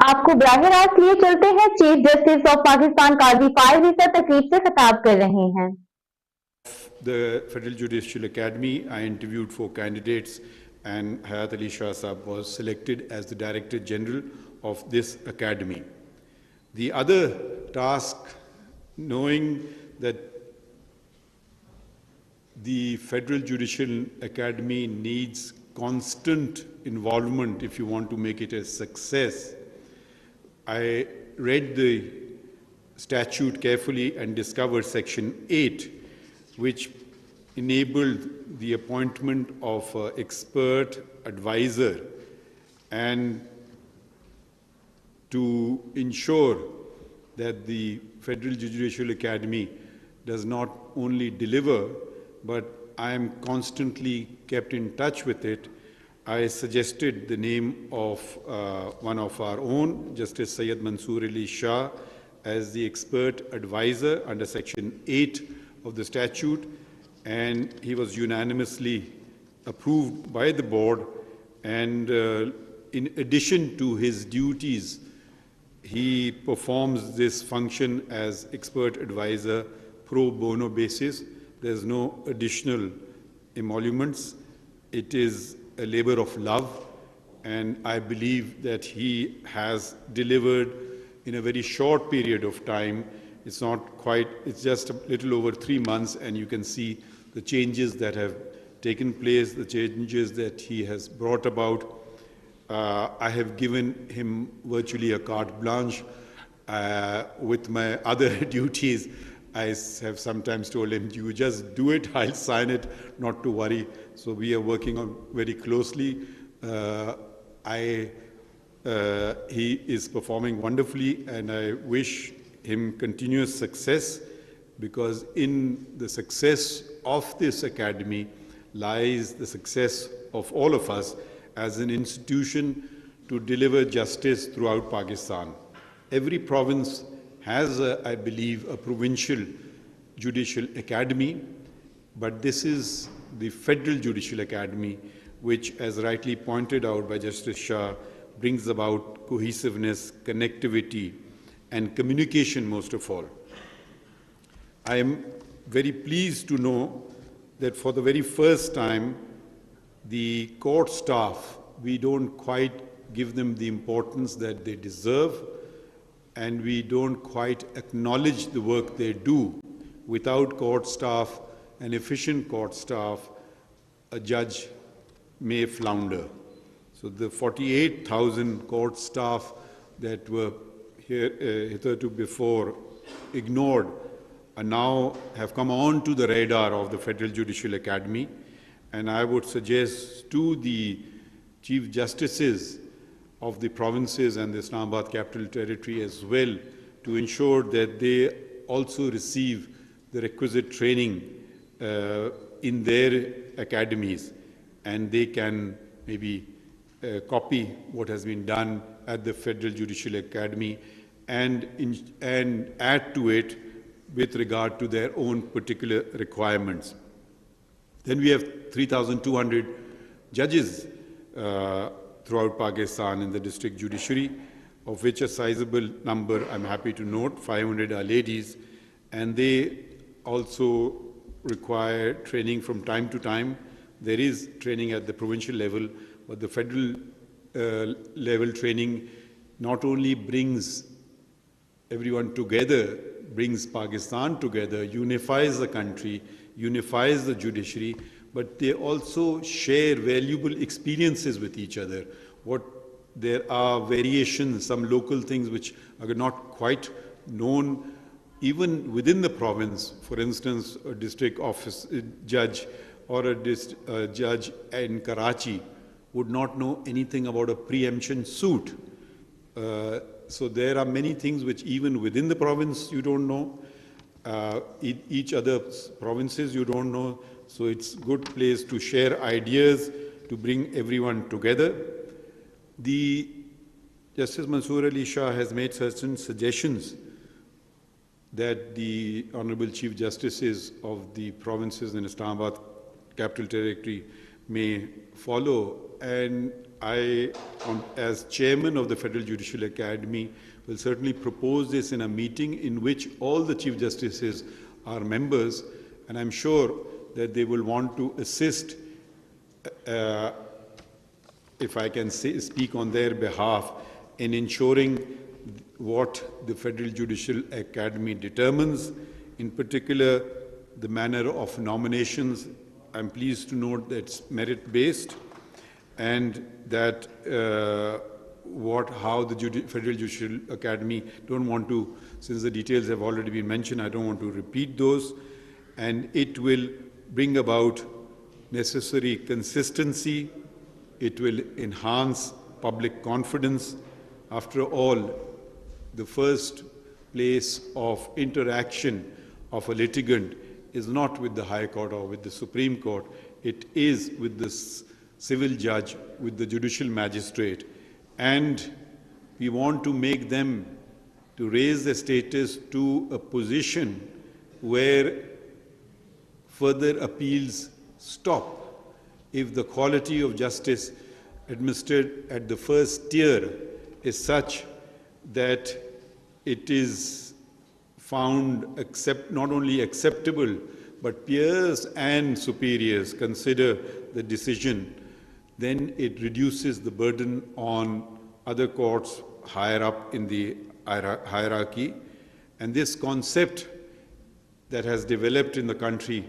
आपको बराह रास्त लिए चलते हैं। Chief justice of Pakistan Qazi Faez सर तकरीब से खिताब कर रहे हैं। The Federal Judicial Academy, I interviewed 4 candidates and Hayat Ali Shah Saab was selected as the Director General of this academy. The other task, knowing that the Federal Judicial Academy needs constant involvement if you want to make it a success, I read the statute carefully and discovered Section 8, which enabled the appointment of an expert advisor and to ensure that the Federal Judicial Academy does not only deliver, but I am constantly kept in touch with it. I suggested the name of one of our own, Justice Syed Mansoor Ali Shah, as the expert advisor under Section 8 of the statute, and he was unanimously approved by the board. And in addition to his duties, he performs this function as expert advisor pro bono basis. There's no additional emoluments. It is a labor of love, and I believe that he has delivered in a very short period of time. It's not quite, it's just a little over 3 months, and you can see the changes that have taken place, the changes that he has brought about. I have given him virtually a carte blanche. With my other duties, I have sometimes told him, you just do it, I'll sign it, not to worry. So we are working on very closely. He is performing wonderfully, and I wish him continuous success, because in the success of this academy lies the success of all of us as an institution to deliver justice throughout Pakistan. Every province has, I believe, a provincial judicial academy, but this is the Federal Judicial Academy, which, as rightly pointed out by Justice Shah, brings about cohesiveness, connectivity, and communication most of all. I am very pleased to know that for the very first time, the court staff, we don't quite give them the importance that they deserve, and we don't quite acknowledge the work they do. Without court staff, an efficient court staff, a judge may flounder. So the 48,000 court staff that were hitherto before ignored are now have come on to the radar of the Federal Judicial Academy, and I would suggest to the Chief Justices of the provinces and the Islamabad Capital Territory as well to ensure that they also receive the requisite training in their academies, and they can maybe copy what has been done at the Federal Judicial Academy and add to it with regard to their own particular requirements. Then we have 3,200 judges throughout Pakistan in the district judiciary, of which a sizable number, I'm happy to note, 500 are ladies, and they also require training from time to time. There is training at the provincial level, but the federal level training not only brings everyone together, brings Pakistan together, unifies the country, unifies the judiciary, but they also share valuable experiences with each other. There are variations, some local things which are not quite known even within the province. For instance, a district office judge or a judge in Karachi would not know anything about a preemption suit. So there are many things which even within the province you don't know, each other provinces you don't know. So it's a good place to share ideas, to bring everyone together. The Justice Mansoor Ali Shah has made certain suggestions that the Honorable Chief Justices of the provinces in Islamabad Capital Territory may follow, and I, as chairman of the Federal Judicial Academy, will certainly propose this in a meeting in which all the Chief Justices are members, and I'm sure that they will want to assist, if I can speak on their behalf, in ensuring what the Federal Judicial Academy determines, in particular the manner of nominations. I'm pleased to note that it's merit-based, and that how the Federal Judicial Academy don't want to, since the details have already been mentioned, I don't want to repeat those, and it will bring about necessary consistency, it will enhance public confidence. After all, the first place of interaction of a litigant is not with the High Court or with the Supreme Court, it is with the civil judge, with the judicial magistrate, and we want to make them to raise their status to a position where further appeals stop. If the quality of justice administered at the first tier is such that it is found not only acceptable, but peers and superiors consider the decision, then it reduces the burden on other courts higher up in the hierarchy. And this concept that has developed in the country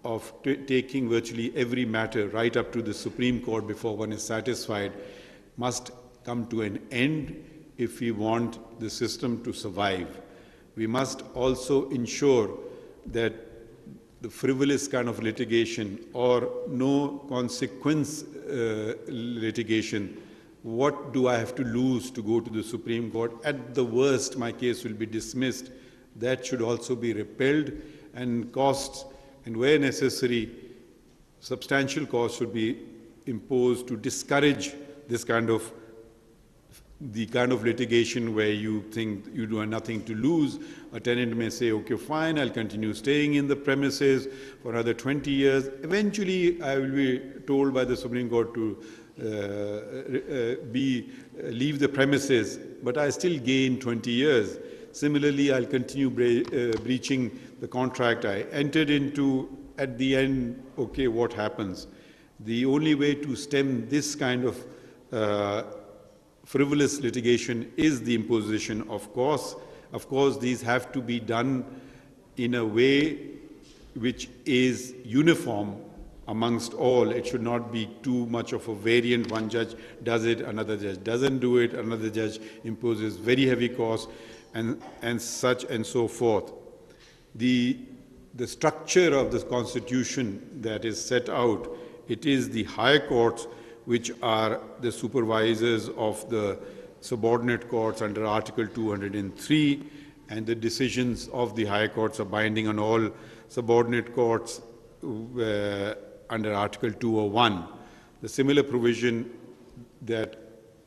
of taking virtually every matter right up to the Supreme Court before one is satisfied must come to an end if we want the system to survive. We must also ensure that the frivolous kind of litigation or no consequence litigation, what do I have to lose to go to the Supreme Court? At the worst, my case will be dismissed. That should also be repelled, and costs, and where necessary, substantial costs should be imposed to discourage this kind of litigation where you think you do have nothing to lose. A tenant may say, okay, fine, I'll continue staying in the premises for another 20 years. Eventually, I will be told by the Supreme Court to leave the premises, but I still gain 20 years. Similarly, I'll continue breaching the contract I entered into. At the end, okay, what happens? The only way to stem this kind of frivolous litigation is the imposition of costs. Of course, these have to be done in a way which is uniform amongst all. It should not be too much of a variant. One judge does it, another judge doesn't do it, another judge imposes very heavy costs, and such and so forth. The structure of the Constitution that is set out, it is the higher courts which are the supervisors of the subordinate courts under Article 203, and the decisions of the higher courts are binding on all subordinate courts under Article 201. The similar provision that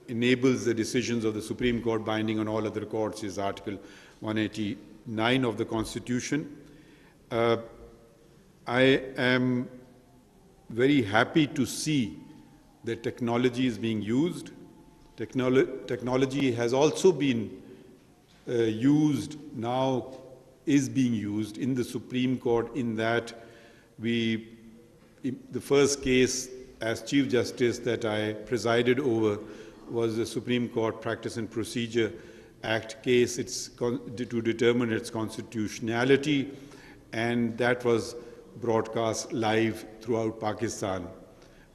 enables the decisions of the Supreme Court binding on all other courts is Article 189 of the Constitution. I am very happy to see that technology is being used. Technology has also been used, now is being used in the Supreme Court, in that the first case as Chief Justice that I presided over was the Supreme Court Practice and Procedure Act case. It's to determine its constitutionality, and that was broadcast live throughout Pakistan.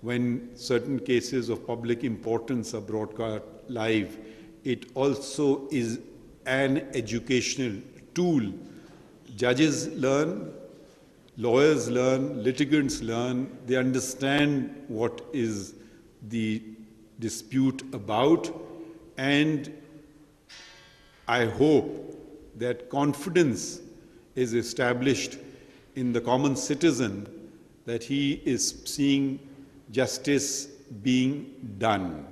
When certain cases of public importance are broadcast live, it also is an educational tool. Judges learn, lawyers learn, litigants learn, they understand what is the dispute about, and I hope that confidence is established in the common citizen that he is seeing justice being done.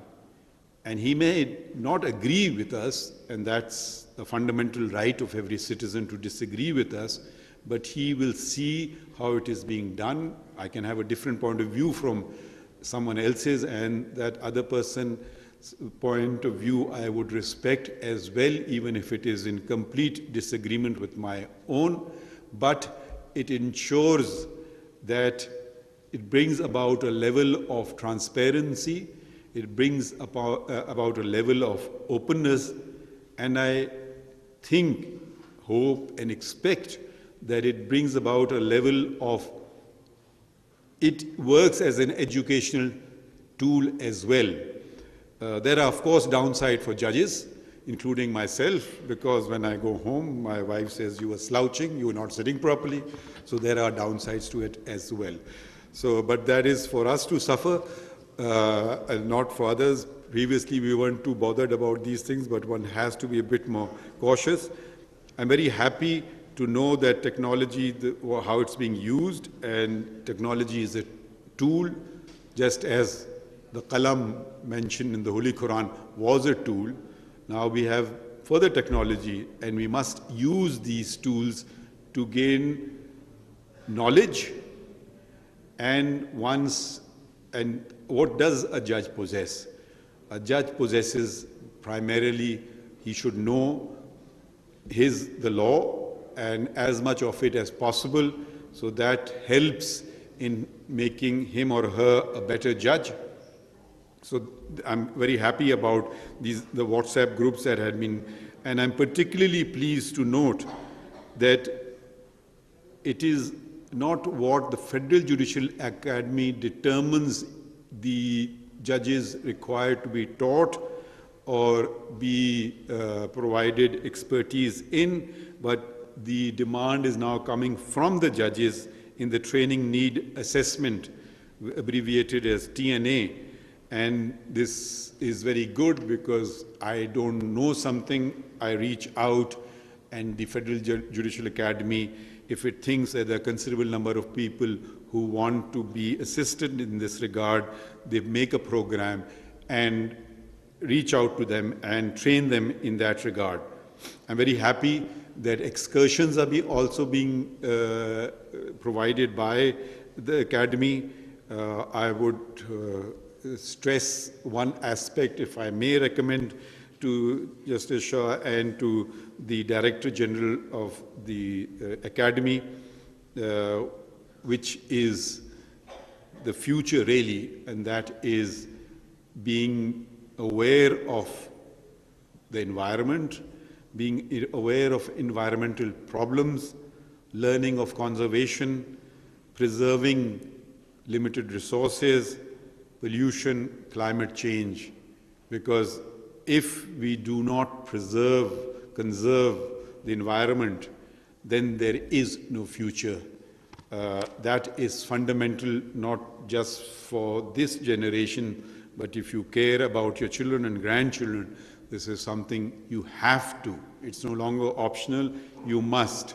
And he may not agree with us, and that's the fundamental right of every citizen to disagree with us, but he will see how it is being done. I can have a different point of view from someone else's, and that other person's point of view I would respect as well, even if it is in complete disagreement with my own, but it ensures that it brings about a level of transparency, it brings about a level of openness, and I think, hope, and expect that it brings about a level of, it works as an educational tool as well. There are, of course, downsides for judges, including myself, because when I go home, my wife says, you were slouching, you were not sitting properly. So there are downsides to it as well. So, but that is for us to suffer, and not for others. Previously, we weren't too bothered about these things, but one has to be a bit more cautious. I'm very happy to know that technology, how it's being used, and technology is a tool, just as the qalam mentioned in the Holy Quran was a tool. Now we have further technology, and we must use these tools to gain knowledge. And what does a judge possess? A judge possesses primarily, he should know the law and as much of it as possible, so that helps in making him or her a better judge. So I'm very happy about the WhatsApp groups that had been, and I'm particularly pleased to note that it is not what the Federal Judicial Academy determines the judges required to be taught or be provided expertise in, but the demand is now coming from the judges in the training need assessment, abbreviated as TNA. And this is very good because I don't know something, I reach out, and the Federal Judicial Academy, if it thinks that there are a considerable number of people who want to be assisted in this regard, they make a program and reach out to them and train them in that regard. I'm very happy that excursions are also being provided by the Academy. I would stress one aspect, if I may recommend to Justice Shah and to the Director General of the Academy, which is the future really, and that is being aware of the environment, being aware of environmental problems, learning of conservation, preserving limited resources, pollution, climate change. Because if we do not conserve the environment, then there is no future. That is fundamental, not just for this generation, but if you care about your children and grandchildren, this is something you have to. It's no longer optional, you must.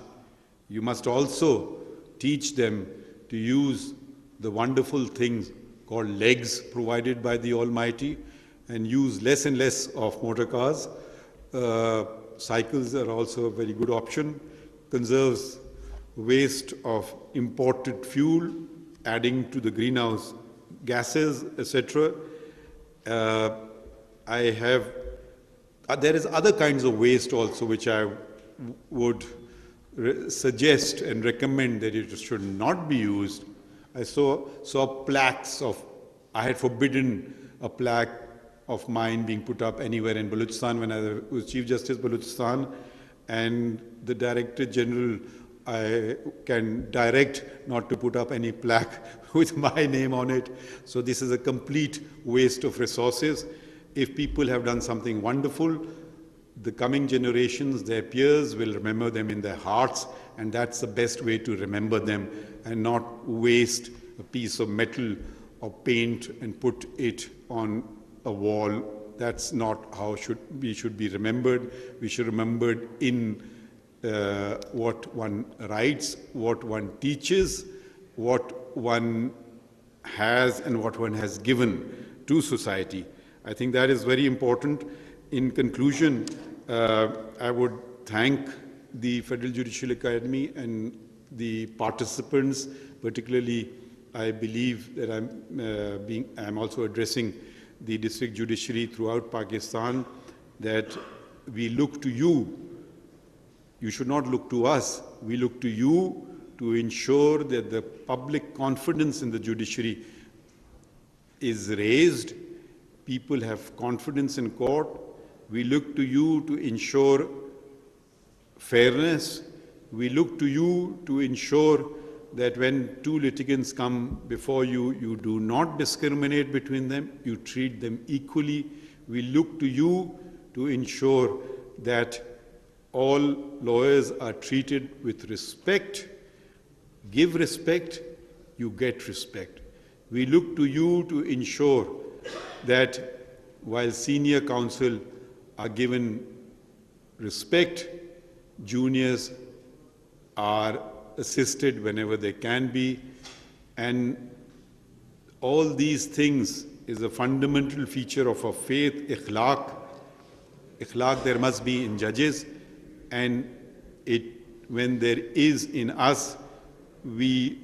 You must also teach them to use the wonderful things called legs provided by the Almighty, and use less and less of motor cars. Cycles are also a very good option. Conserves waste of imported fuel, adding to the greenhouse gases, etc. There is other kinds of waste also which I would suggest and recommend that it should not be used. I saw plaques of, I had forbidden a plaque of mine being put up anywhere in Balochistan when I was Chief Justice Balochistan, and the Director General, I can direct not to put up any plaque with my name on it. So this is a complete waste of resources. If people have done something wonderful, the coming generations, their peers, will remember them in their hearts, and that's the best way to remember them, and not waste a piece of metal or paint and put it on a wall. That's not how we should be remembered. We should be remembered in what one writes, what one teaches, what one has, and what one has given to society. I think that is very important. In conclusion, I would thank the Federal Judicial Academy and the participants, particularly I believe that I'm also addressing the district judiciary throughout Pakistan, that we look to you. You should not look to us. We look to you to ensure that the public confidence in the judiciary is raised. People have confidence in court. We look to you to ensure fairness. We look to you to ensure that when two litigants come before you, you do not discriminate between them, you treat them equally. We look to you to ensure that all lawyers are treated with respect. Give respect, you get respect. We look to you to ensure that while senior counsel are given respect, juniors are assisted whenever they can be, and all these things is a fundamental feature of our faith, ikhlaq. Ikhlaq there must be in judges, and when there is in us,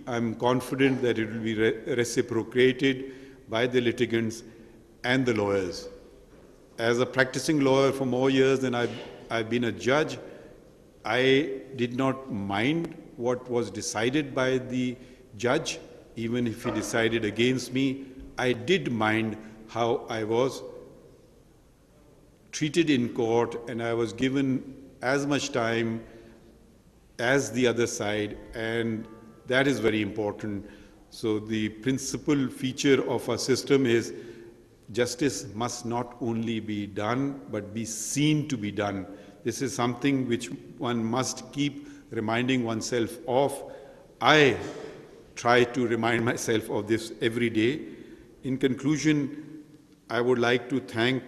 I'm confident that it will be reciprocated by the litigants and the lawyers. As a practicing lawyer for more years than I've been a judge, I did not mind what was decided by the judge, even if he decided against me. I did mind how I was treated in court, and I was given as much time as the other side, and that is very important. So the principal feature of our system is justice must not only be done, but be seen to be done. This is something which one must keep reminding oneself of. I try to remind myself of this every day. In conclusion, I would like to thank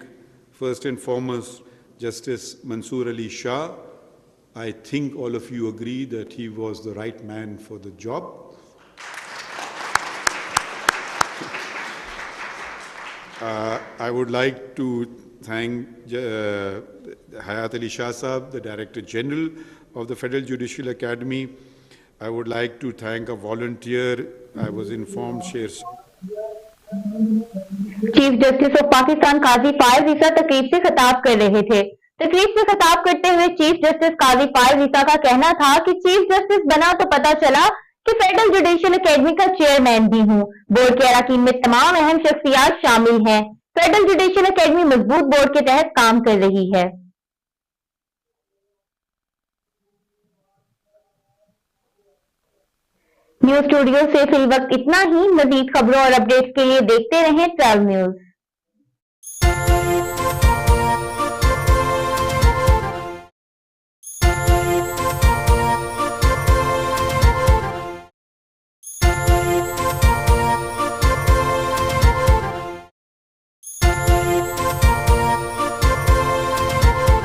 first and foremost Justice Mansoor Ali Shah. I think all of you agree that he was the right man for the job. I would like to thank Hayat Ali Shah Sahab, the Director General of the Federal Judicial Academy. I would like to thank a volunteer. I was informed, chief justice of Pakistan Qazi Faez Isa तकरीब से खिताब कर रहे थे। तकरीब से खिताब करते हुए चीफ जस्टिस काजी फायर ईसा का कहना था कि चीफ जस्टिस बना तो पता चला कि फेडरल जुडिशियल एकेडमी का चेयरमैन भी हूं। बोर्ड के अरकान में तमाम अहम शख्सियात शामिल हैं। फेडरल जुडिशियल एकेडमी मजबूत बोर्ड के तहत काम कर रही है। न्यूज स्टूडियो से फिल वक्त इतना ही। मजीद खबरों और अपडेट्स के लिए देखते रहें 12 न्यूज।